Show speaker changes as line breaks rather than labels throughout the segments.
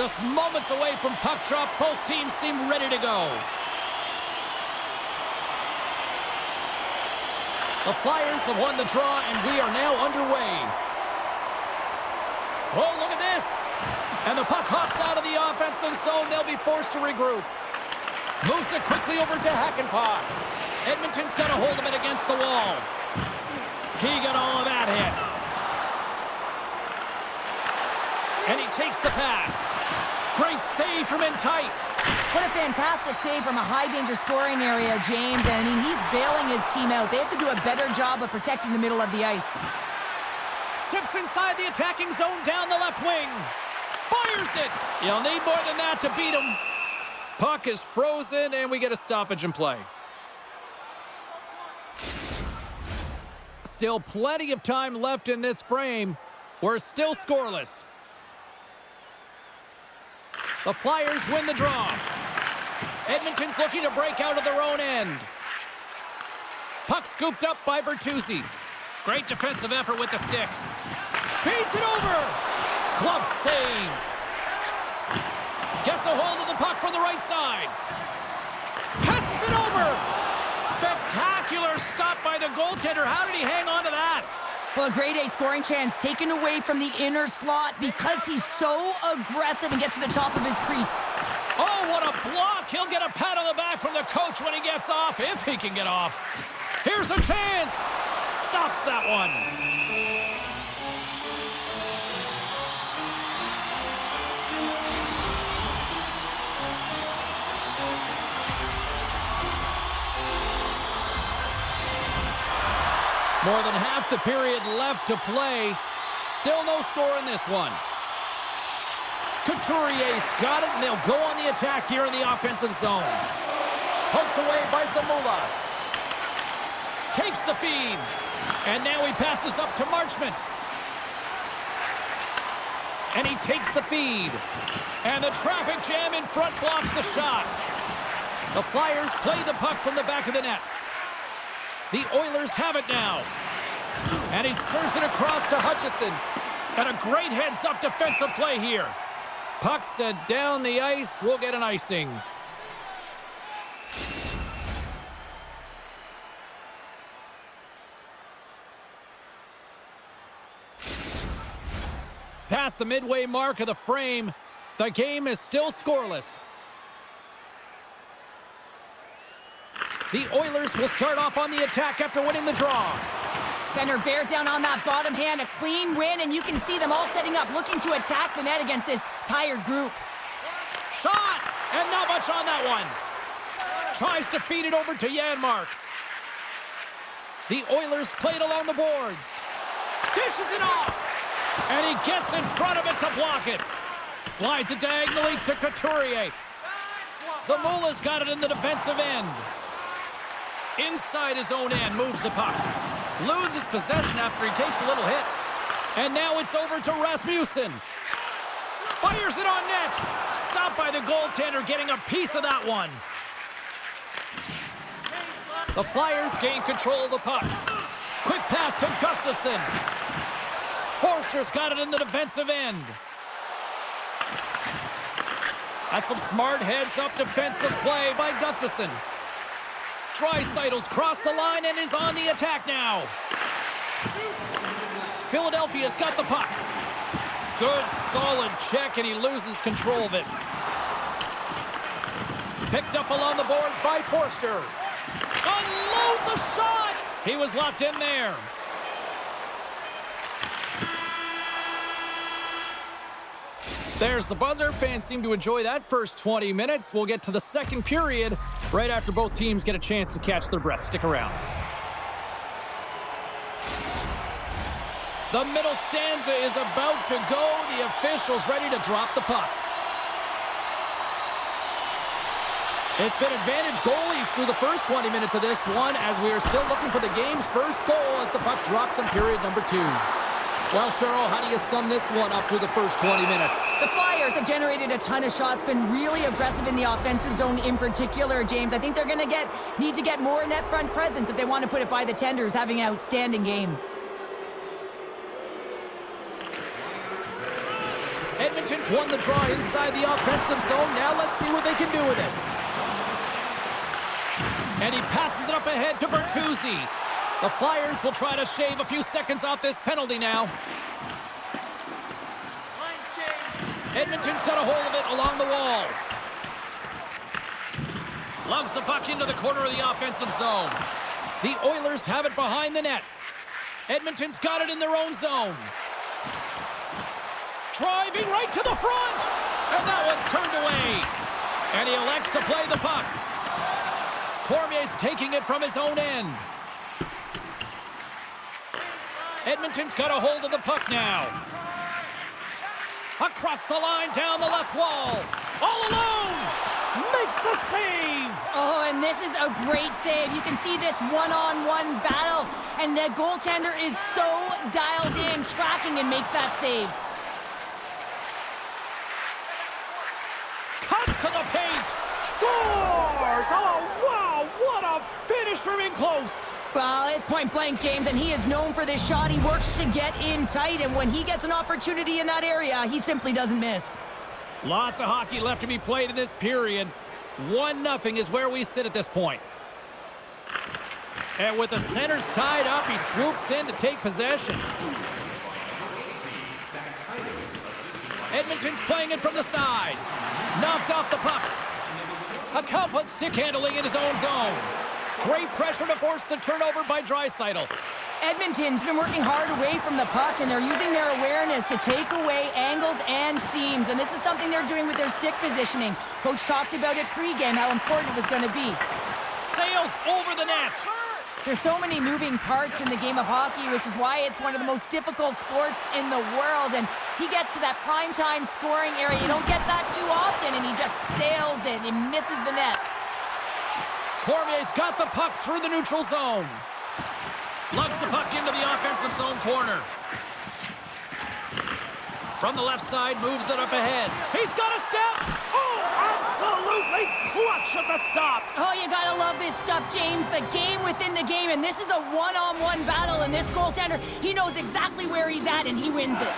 Just moments away from puck drop, both teams seem ready to go. The Flyers have won the draw, and we are now underway. Oh, look at this. And the puck hops out of the offensive zone. They'll be forced to regroup. Moves it quickly over to Hakanpää. Edmonton's got a hold of it against the wall. He got all of that hit. And he takes the pass. Great save from in tight.
What a fantastic save from a high-danger scoring area, James. I mean, he's bailing his team out. They have to do a better job of protecting the middle of the ice.
Steps inside the attacking zone down the left wing. Fires it. You'll need more than that to beat him. Puck is frozen, and we get a stoppage in play. Still plenty of time left in this frame. We're still scoreless. The Flyers win the draw. Edmonton's looking to break out of their own end. Puck scooped up by Bertuzzi. Great defensive effort with the stick. Feeds it over. Glove save. Gets a hold of the puck from the right side. Passes it over. Spectacular stop by the goaltender. How did he hang on to that?
Well, a grade A scoring chance taken away from the inner slot because he's so aggressive and gets to the top of his crease.
Oh, what a block. He'll get a pat on the back from the coach when he gets off, if he can get off. Here's a chance. Stops that one. More than half the period left to play. Still no score in this one. Couturier's got it, and they'll go on the attack here in the offensive zone. Poked away by Zamula. Takes the feed. And now he passes up to Marchment. And he takes the feed. And the traffic jam in front blocks the shot. The Flyers play the puck from the back of the net. The Oilers have it now. And he serves it across to Hutchison. And a great heads-up defensive play here. Puck sent down the ice. We'll get an icing. Past the midway mark of the frame, the game is still scoreless. The Oilers will start off on the attack after winning the draw.
Center bears down on that bottom hand, a clean win, and you can see them all setting up, looking to attack the net against this tired group.
Shot, and not much on that one. Tries to feed it over to Janmark. The Oilers played along the boards. Dishes it off, and he gets in front of it to block it. Slides it diagonally to Couturier. Zamula's got it in the defensive end. Inside his own end, moves the puck. Loses possession after he takes a little hit. And now it's over to Rasmussen. Fires it on net. Stopped by the goaltender, getting a piece of that one. The Flyers gain control of the puck. Quick pass to Gustafsson. Forster's got it in the defensive end. That's some smart heads-up defensive play by Gustafsson. Draisaitl's crossed the line and is on the attack now. Philadelphia's got the puck. Good, solid check, and he loses control of it. Picked up along the boards by Forster. Unloads the shot! He was locked in there. There's the buzzer. Fans seem to enjoy that first 20 minutes. We'll get to the second period right after both teams get a chance to catch their breath. Stick around. The middle stanza is about to go. The official's ready to drop the puck. It's been advantage goalies through the first 20 minutes of this one as we are still looking for the game's first goal as the puck drops in period number 2. Well, Cheryl, how do you sum this one up through the first 20 minutes?
The Flyers have generated a ton of shots, been really aggressive in the offensive zone in particular, James. I think they're going to need to get more net front presence if they want to put it by the Tenders having an outstanding game.
Edmonton's won the draw inside the offensive zone. Now let's see what they can do with it. And he passes it up ahead to Bertuzzi. The Flyers will try to shave a few seconds off this penalty now. Edmonton's got a hold of it along the wall. Lugs the puck into the corner of the offensive zone. The Oilers have it behind the net. Edmonton's got it in their own zone. Driving right to the front. And that one's turned away. And he elects to play the puck. Cormier's taking it from his own end. Edmonton's got a hold of the puck now. Across the line, down the left wall. All alone. Makes the save.
Oh, and this is a great save. You can see this one-on-one battle, and the goaltender is so dialed in, tracking, and makes that save.
Cuts to the paint. Scores! Oh, wow, what a finish from in close.
Well, it's point-blank, James, and he is known for this shot. He works to get in tight, and when he gets an opportunity in that area, he simply doesn't miss.
Lots of hockey left to be played in this period. 1-0 is where we sit at this point. And with the centers tied up, he swoops in to take possession. Edmonton's playing it from the side. Knocked off the puck. Acampa stick handling in his own zone. Great pressure to force the turnover by Draisaitl.
Edmonton's been working hard away from the puck, and they're using their awareness to take away angles and seams, and this is something they're doing with their stick positioning. Coach talked about it pregame, how important it was going to be.
Sails over the net.
There's so many moving parts in the game of hockey, which is why it's one of the most difficult sports in the world, and he gets to that primetime scoring area. You don't get that too often, and he just sails it. He misses the net.
Cormier's got the puck through the neutral zone. Lugs the puck into the offensive zone corner. From the left side, moves it up ahead. He's got a step. Oh, absolutely clutch at the stop.
Oh, you gotta love this stuff, James. The game within the game, and this is a one-on-one battle, and this goaltender, he knows exactly where he's at, and he wins it.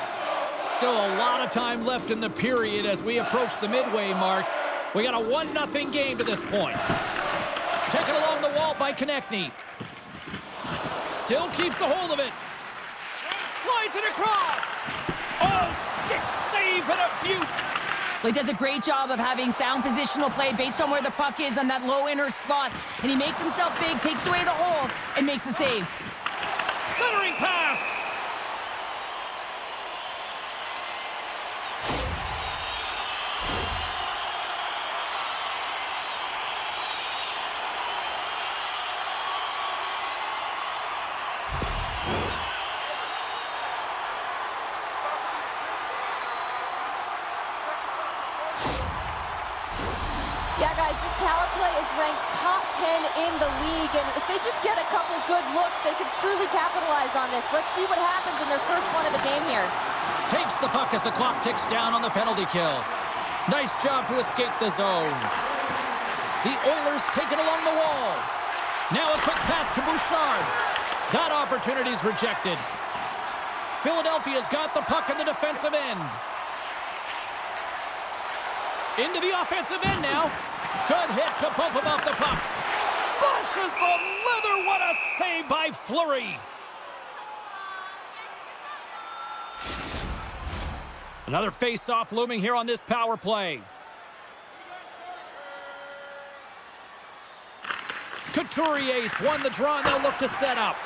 Still a lot of time left in the period as we approach the midway mark. We got a 1-0 game to this point. Taken along the wall by Konechny. Still keeps a hold of it. Slides it across. Oh, stick save and a beaut.
Well, he does a great job of having sound positional play based on where the puck is on that low inner slot. And he makes himself big, takes away the holes, and makes a save.
Centering pass.
Yeah, guys, this power play is ranked top 10 in the league, and if they just get a couple good looks, they could truly capitalize on this. Let's see what happens in their first one of the game here.
Takes the puck as the clock ticks down on the penalty kill. Nice job to escape the zone. The Oilers take it along the wall. Now a quick pass to Bouchard. That opportunity's rejected. Philadelphia's got the puck in the defensive end. Into the offensive end now. Good hit to bump him off the puck. Flushes the leather. What a save by Fleury. Another face-off looming here on this power play. Couturier's won the draw, and they'll look to set up.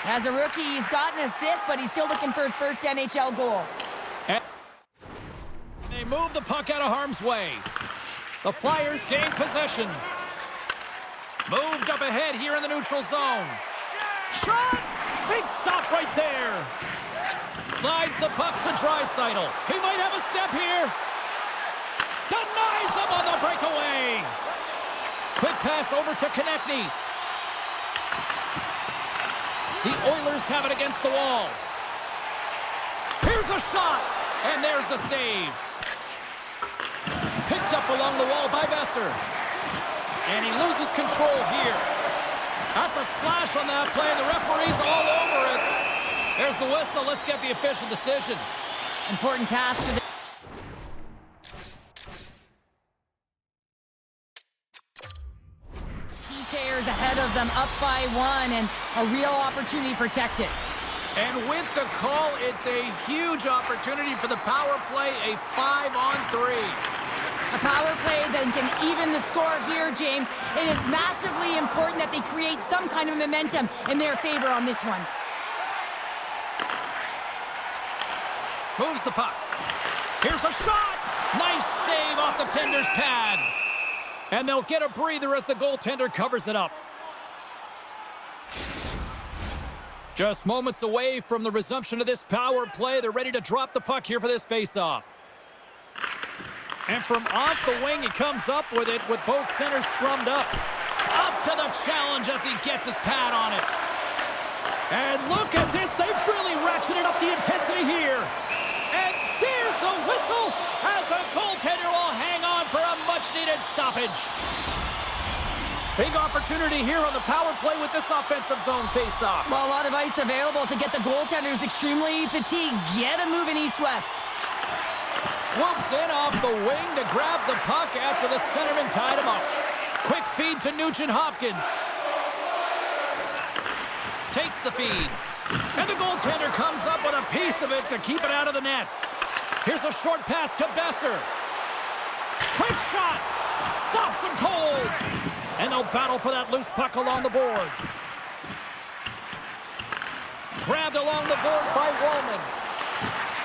As a rookie, he's got an assist, but he's still looking for his first NHL goal.
And they move the puck out of harm's way. The Flyers gain possession. Moved up ahead here in the neutral zone. Shot! Big stop right there. Slides the puck to Draisaitl. He might have a step here. Denies him on the breakaway. Quick pass over to Konechny. The Oilers have it against the wall. Here's a shot, and there's the save. Picked up along the wall by Besser. And he loses control here. That's a slash on that play, and the referee's all over it. There's the whistle. Let's get the official decision.
Important task for the... Oilers ahead of them, up by 1, and a real opportunity to protect it.
And with the call, it's a huge opportunity for the power play, a 5-on-3.
A power play that can even the score here, James. It is massively important that they create some kind of momentum in their favor on this one.
Moves the puck. Here's a shot. Nice save off the tender's pad. And they'll get a breather as the goaltender covers it up. Just moments away from the resumption of this power play. They're ready to drop the puck here for this faceoff. And from off the wing, he comes up with it with both centers scrummed up. Up to the challenge as he gets his pad on it. And look at this. They've really ratcheted up the intensity here. And there's a whistle as the goaltender will hang on for a much-needed stoppage. Big opportunity here on the power play with this offensive zone faceoff.
Well, a lot of ice available to get the goaltenders extremely fatigued. Get a moving east-west.
Swoops in off the wing to grab the puck after the centerman tied him up. Quick feed to Nugent-Hopkins. Takes the feed. And the goaltender comes up with a piece of it to keep it out of the net. Here's a short pass to Besser. Quick shot. Stops him cold. And they'll battle for that loose puck along the boards. Grabbed along the boards by Wallman.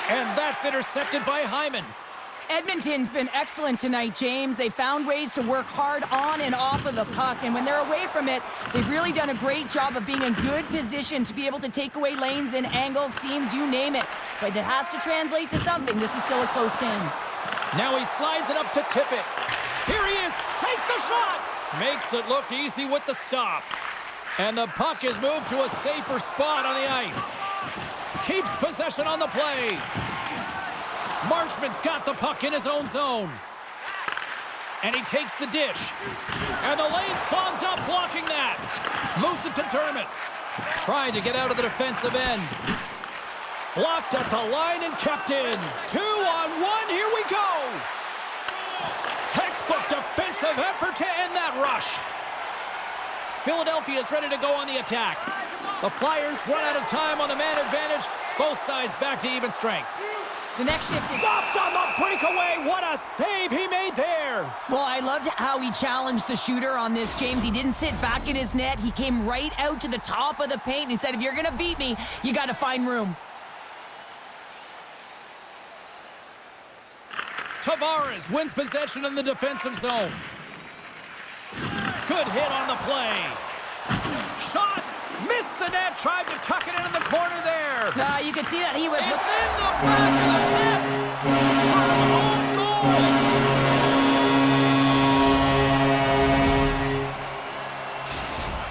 And that's intercepted by Hyman.
Edmonton's been excellent tonight, James. They found ways to work hard on and off of the puck, and when they're away from it, they've really done a great job of being in good position to be able to take away lanes and angles, seams, you name it. But it has to translate to something. This is still a close game.
Now he slides it up to Tippett. Here he is, takes the shot! Makes it look easy with the stop. And the puck is moved to a safer spot on the ice. Keeps possession on the play. Marchment's got the puck in his own zone. And he takes the dish. And the lane's clogged up blocking that. Moves it to Dermott. Trying to get out of the defensive end. Blocked at the line and kept in. 2-on-1, here we go. Textbook defensive effort to end that rush. Philadelphia is ready to go on the attack. The Flyers run out of time on the man advantage. Both sides back to even strength.
The next shift is...
Stopped on the breakaway. What a save he made there.
Well, I loved how he challenged the shooter on this, James. He didn't sit back in his net. He came right out to the top of the paint and said, if you're going to beat me, you got to find room.
Tavares wins possession in the defensive zone. Good hit on the play. Shot. Missed the net. Tried to tuck it into the corner there.
You could see that he was...
It's in the back of the net for an own goal.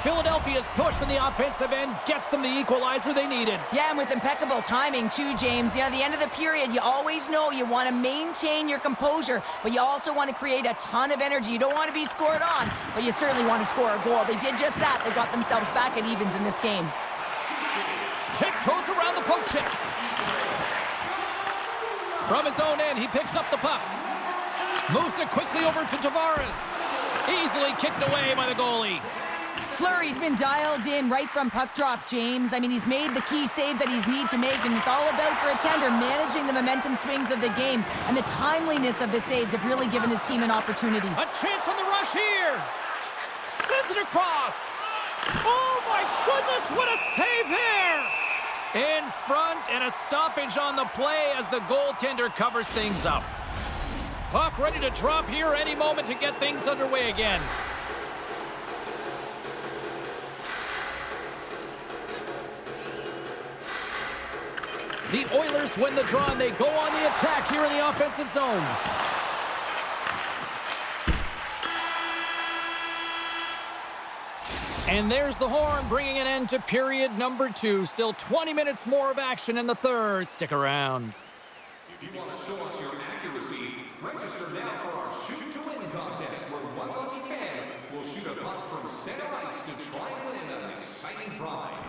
Philadelphia's push in the offensive end gets them the equalizer they needed.
Yeah, and with impeccable timing too, James. You know, at the end of the period, you always know you want to maintain your composure, but you also want to create a ton of energy. You don't want to be scored on, but you certainly want to score a goal. They did just that. They got themselves back at evens in this game.
Tiptoes around the poke check. From his own end, he picks up the puck. Moves it quickly over to Tavares. Easily kicked away by the goalie.
Fleury's been dialed in right from puck drop, James. I mean, he's made the key saves that he's need to make, and it's all about, for a tender, managing the momentum swings of the game. And the timeliness of the saves have really given his team an opportunity.
A chance on the rush here. Sends it across. Oh, my goodness, what a save there. In front, and a stoppage on the play as the goaltender covers things up. Puck ready to drop here any moment to get things underway again. The Oilers win the draw, and they go on the attack here in the offensive zone. And there's the horn, bringing an end to period number 2. Still 20 minutes more of action in the third. Stick around.
If you want to show us your accuracy, register now for our Shoot to Win contest, where one lucky fan will shoot a puck from center ice to try and win an exciting prize.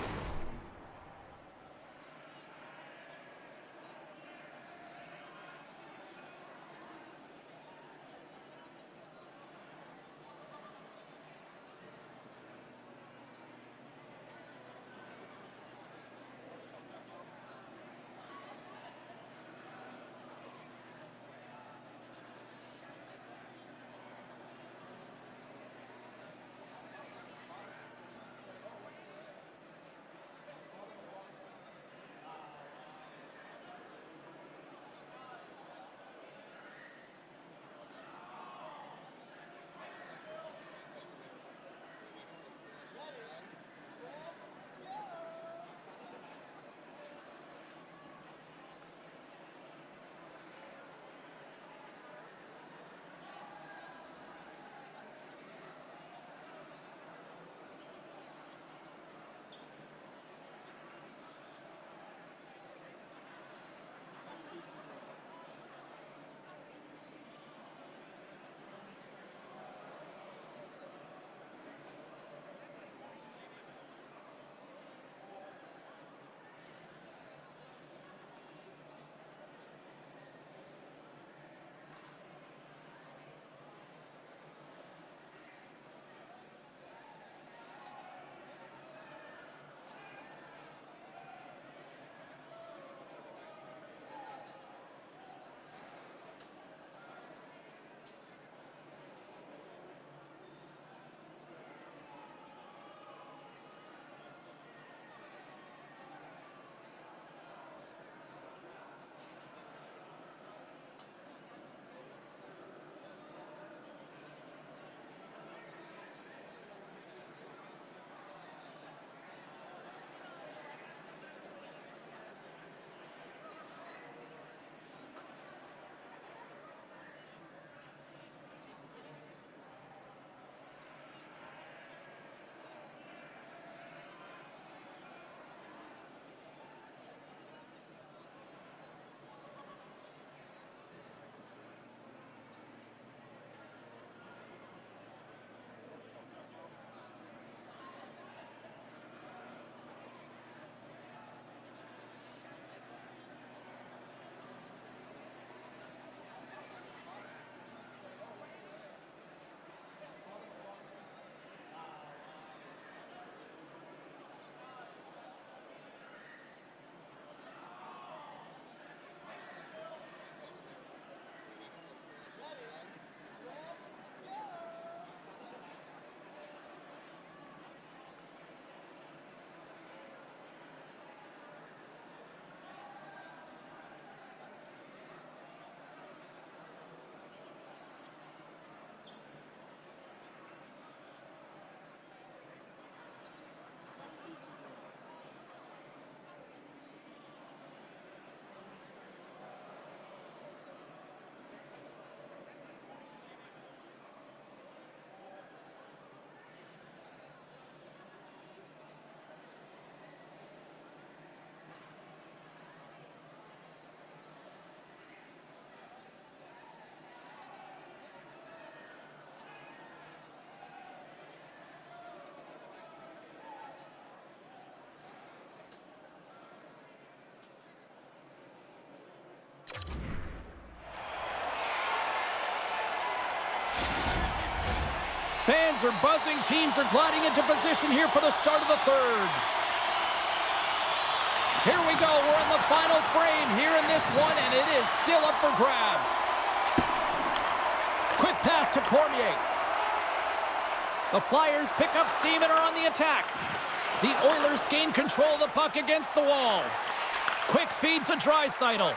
Fans are buzzing. Teams are gliding into position here for the start of the third. Here we go. We're in the final frame here in this one, and it is still up for grabs. Quick pass to Cormier. The Flyers pick up steam and are on the attack. The Oilers gain control of the puck against the wall. Quick feed to Draisaitl.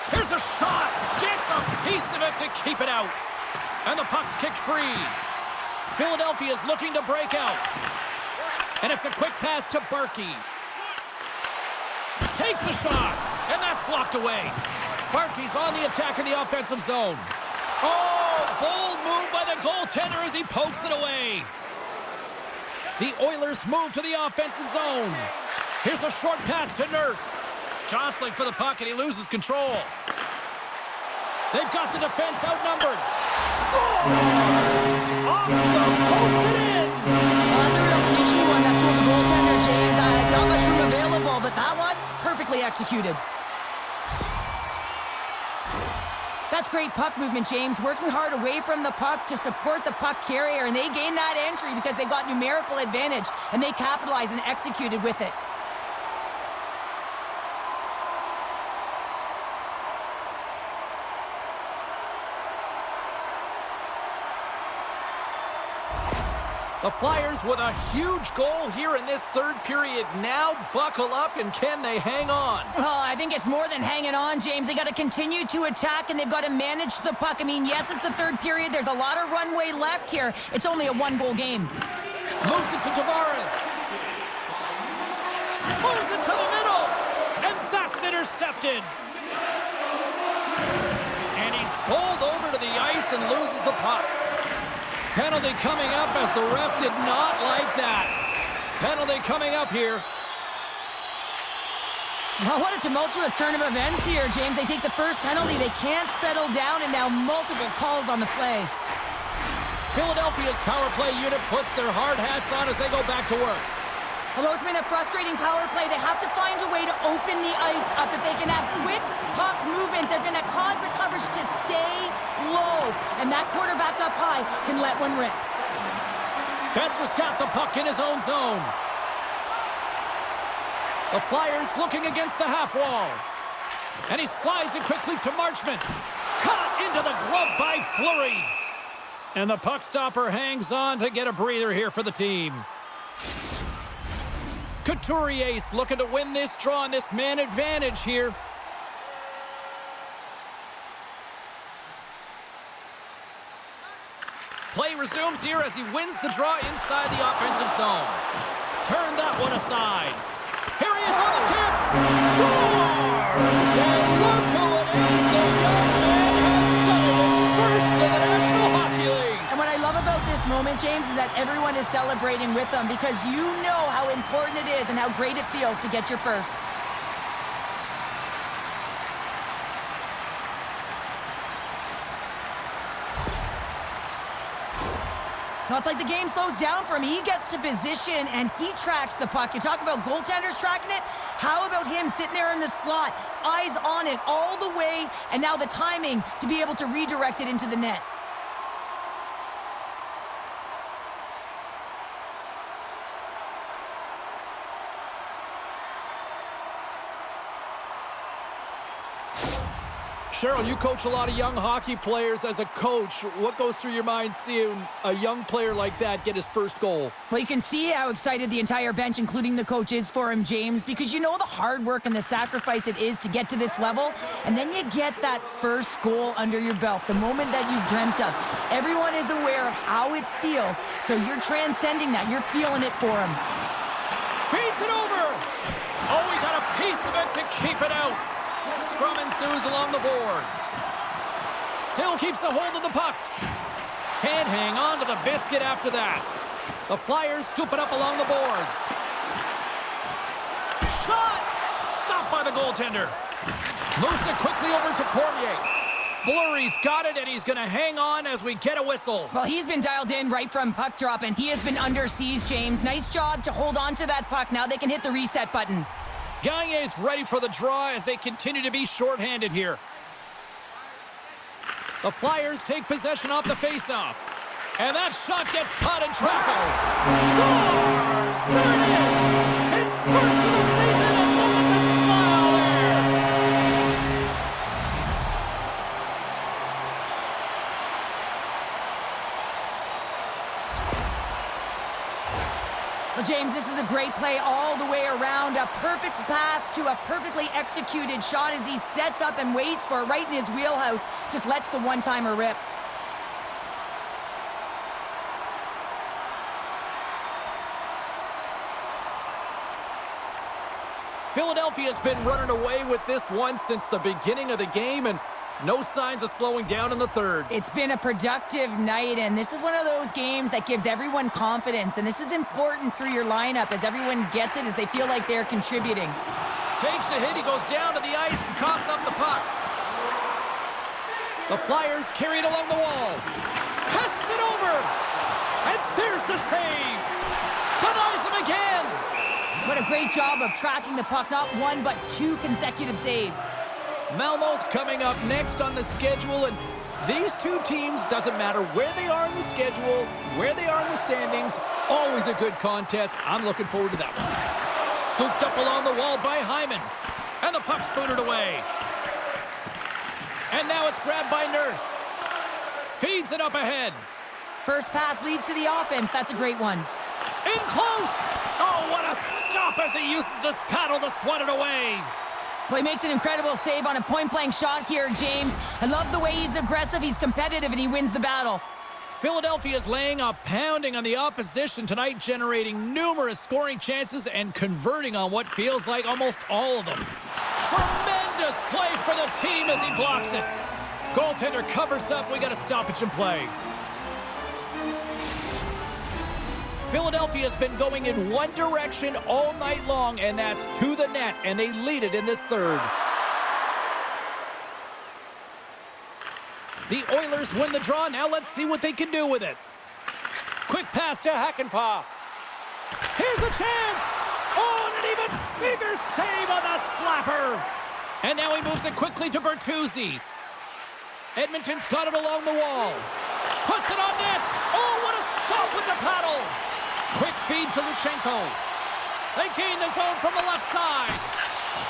Here's a shot. Gets a piece of it to keep it out. And the puck's kicked free. Philadelphia is looking to break out. And it's a quick pass to Barkey. Takes a shot. And that's blocked away. Barkey's on the attack in the offensive zone. Oh, bold move by the goaltender as he pokes it away. The Oilers move to the offensive zone. Here's a short pass to Nurse. Jostling for the puck, and he loses control. They've got the defense outnumbered. Scores! Off the post and in!
Well, that's a real sneaky one that fooled the goaltender, James. Not much room available, but that one, perfectly executed. That's great puck movement, James. Working hard away from the puck to support the puck carrier, and they gained that entry because they got numerical advantage, and they capitalized and executed with it.
The Flyers with a huge goal here in this third period. Now buckle up, and can they hang on?
Well, I think it's more than hanging on, James. They got to continue to attack, and they've got to manage the puck. I mean, yes, it's the third period. There's a lot of runway left here. It's only a one-goal game.
Moves it to Tavares. Moves it to the middle. And that's intercepted. And he's bowled over to the ice and loses the puck. Penalty coming up as the ref did not like that. Penalty coming up here.
Well, what a tumultuous turn of events here, James. They take the first penalty. They can't settle down, and now multiple calls on the play.
Philadelphia's power play unit puts their hard hats on as they go back to work.
Although it's been a frustrating power play, they have to find a way to open the ice up. If they can have quick puck movement, they're going to cause the coverage to stay low. And that quarterback up high can let one rip.
Besser's got the puck in his own zone. The Flyers looking against the half wall. And he slides it quickly to Marchment. Caught into the glove by Fleury. And the puck stopper hangs on to get a breather here for the team. Couturier's looking to win this draw and this man advantage here. Play resumes here as he wins the draw inside the offensive zone. Turn that one aside. Here he is on the tip. Scores! And look who it is. The young man has done it. His first in the National Hockey League.
And what I love about this moment, James, is that everyone is celebrating with them because you know how important it is and how great it feels to get your first. Now it's like the game slows down for him. He gets to position and he tracks the puck. You talk about goaltenders tracking it. How about him sitting there in the slot, eyes on it all the way, and now the timing to be able to redirect it into the net.
Cheryl, you coach a lot of young hockey players. As a coach, what goes through your mind seeing a young player like that get his first goal?
Well, you can see how excited the entire bench, including the coach, is for him, James, because you know the hard work and the sacrifice it is to get to this level, and then you get that first goal under your belt, the moment that you dreamt of. Everyone is aware of how it feels, so you're transcending that. You're feeling it for him.
Feeds it over! Oh, he got a piece of it to keep it out. Scrum ensues along the boards. Still keeps a hold of the puck. Can't hang on to the biscuit after that. The Flyers scoop it up along the boards. Shot! Stopped by the goaltender. Moves it quickly over to Cormier. Fleury's got it, and he's going to hang on as we get a whistle.
Well, he's been dialed in right from puck drop, and he has been under siege, James. Nice job to hold on to that puck. Now they can hit the reset button.
Gagne's ready for the draw as they continue to be shorthanded here. The Flyers take possession off the faceoff. And that shot gets caught in traffic. Scores! There it is! His first of the season, and look at the smile there!
Well, James, this is a great play all the way around. A perfect pass to a perfectly executed shot as he sets up and waits for it right in his wheelhouse. Just lets the one-timer rip.
Philadelphia's been running away with this one since the beginning of the game, and no signs of slowing down in the third.
It's been a productive night, and this is one of those games that gives everyone confidence, and this is important through your lineup as everyone gets it, as they feel like they're contributing.
Takes a hit, he goes down to the ice and coughs up the puck. The Flyers carry it along the wall. Passes it over, and there's the save. Denies him again.
What a great job of tracking the puck, not one but two consecutive saves.
Malmo's coming up next on the schedule, and these two teams, doesn't matter where they are in the schedule, where they are in the standings, always a good contest. I'm looking forward to that one. Scooped up along the wall by Hyman, and the puck's booted away. And now it's grabbed by Nurse. Feeds it up ahead.
First pass leads to the offense. That's a great one.
In close! Oh, what a stop as he uses his paddle to swat it away.
Well, he makes an incredible save on a point-blank shot here, James. I love the way he's aggressive, he's competitive, and he wins the battle.
Philadelphia's laying a pounding on the opposition tonight, generating numerous scoring chances and converting on what feels like almost all of them. Tremendous play for the team as he blocks it. Goaltender covers up. We got a stoppage in play. Philadelphia's been going in one direction all night long, and that's to the net, and they lead it in this third. The Oilers win the draw. Now let's see what they can do with it. Quick pass to Hakanpää. Here's a chance. Oh, and an even bigger save on the slapper. And now he moves it quickly to Bertuzzi. Edmonton's got it along the wall. Puts it on net. Oh, what a stop with the paddle. Quick feed to Luchenko. They gain the zone from the left side.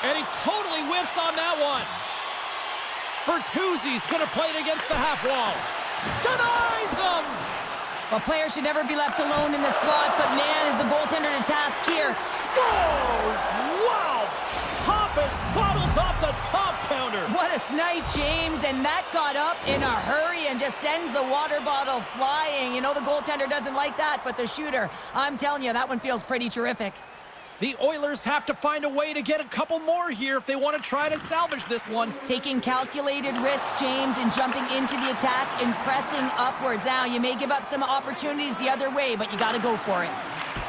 And he totally whiffs on that one. Bertuzzi's going to play it against the half wall. Denies him!
Well, players should never be left alone in the slot, but man, is the goaltender to task here.
Scores! Wow! Hopping bottles off the top counter.
What a snipe, James, and that got up in a hurry and just sends the water bottle flying. You know the goaltender doesn't like that, but the shooter, I'm telling you, that one feels pretty terrific.
The Oilers have to find a way to get a couple more here if they want to try to salvage this one.
Taking calculated risks, James, and jumping into the attack and pressing upwards. Now, you may give up some opportunities the other way, but you got to go for it.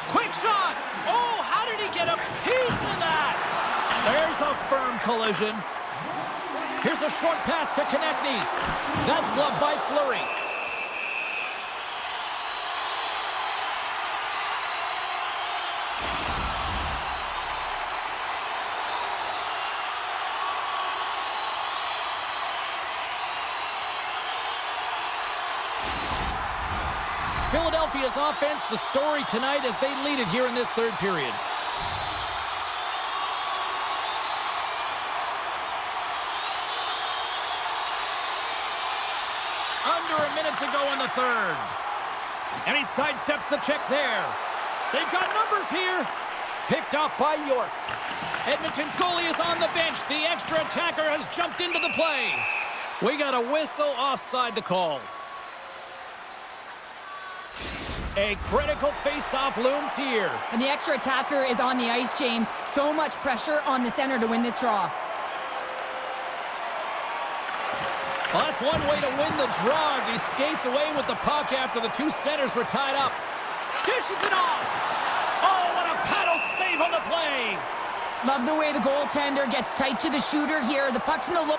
Quick shot! Oh, how did he get a piece of that? There's a firm collision. Here's a short pass to Konechny. That's gloved by Fleury. Philadelphia's offense, the story tonight as they lead it here in this third period. Under a minute to go in the third. And he sidesteps the check there. They've got numbers here. Picked off by York. Edmonton's goalie is on the bench. The extra attacker has jumped into the play. We got a whistle offside to call. A critical face-off looms here.
And the extra attacker is on the ice, James. So much pressure on the center to win this draw.
Well, that's one way to win the draw as he skates away with the puck after the two centers were tied up. Dishes it off. Oh, what a paddle save on the play.
Love the way the goaltender gets tight to the shooter here. The puck's in the low.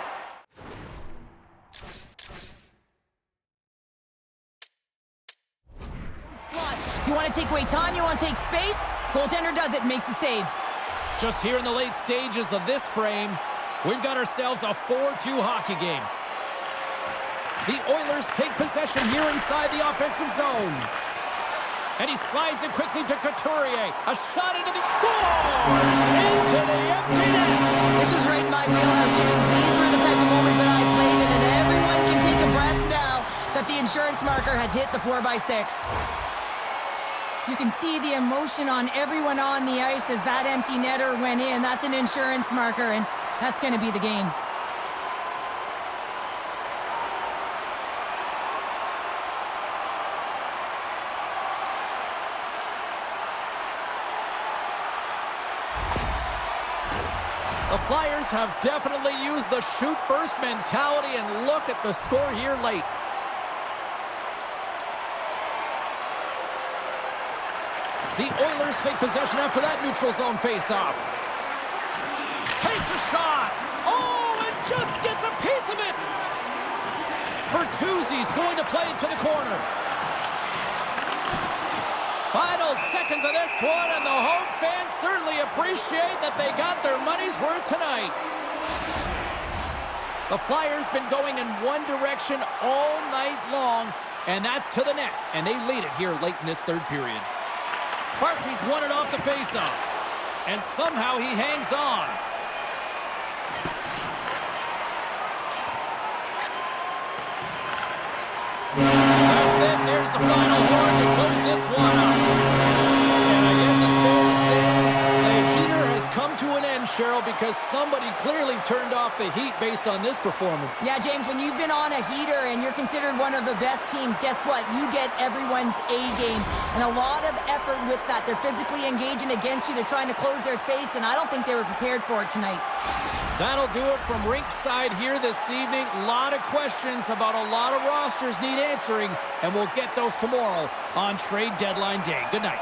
You want to take away time, you want to take space. Goaltender does it, makes the save.
Just here in the late stages of this frame, we've got ourselves a 4-2 hockey game. The Oilers take possession here inside the offensive zone. And he slides it quickly to Couturier. A shot into the scores! Into the empty net!
This was right in my wheelhouse, James. These were the type of moments that I played in, and everyone can take a breath now that the insurance marker has hit the 4x6. You can see the emotion on everyone on the ice as that empty netter went in. That's an insurance marker, and that's going to be the game.
The Flyers have definitely used the shoot-first mentality, and look at the score here late. The Oilers take possession after that neutral zone face-off. Takes a shot. Oh, and just gets a piece of it. Bertuzzi's going to play it to the corner. Final seconds of this one, and the home fans certainly appreciate that they got their money's worth tonight. The Flyers been going in one direction all night long, and that's to the net, and they lead it here late in this third period. Barkley's won it off the faceoff, and somehow he hangs on. That's it. There's the final horn to close this one up. And I guess it's fair to say the heater has come to an end, Cheryl, because somebody clearly turned off the heat based on this performance.
Yeah, James, when you've been on a heater and you're considered one of the best teams, guess what? You get everyone's A game. And a lot of effort with that. They're physically engaging against you. They're trying to close their space, and I don't think they were prepared for it tonight.
That'll do it from rinkside here this evening. A lot of questions about a lot of rosters need answering, and we'll get those tomorrow on Trade Deadline Day. Good night.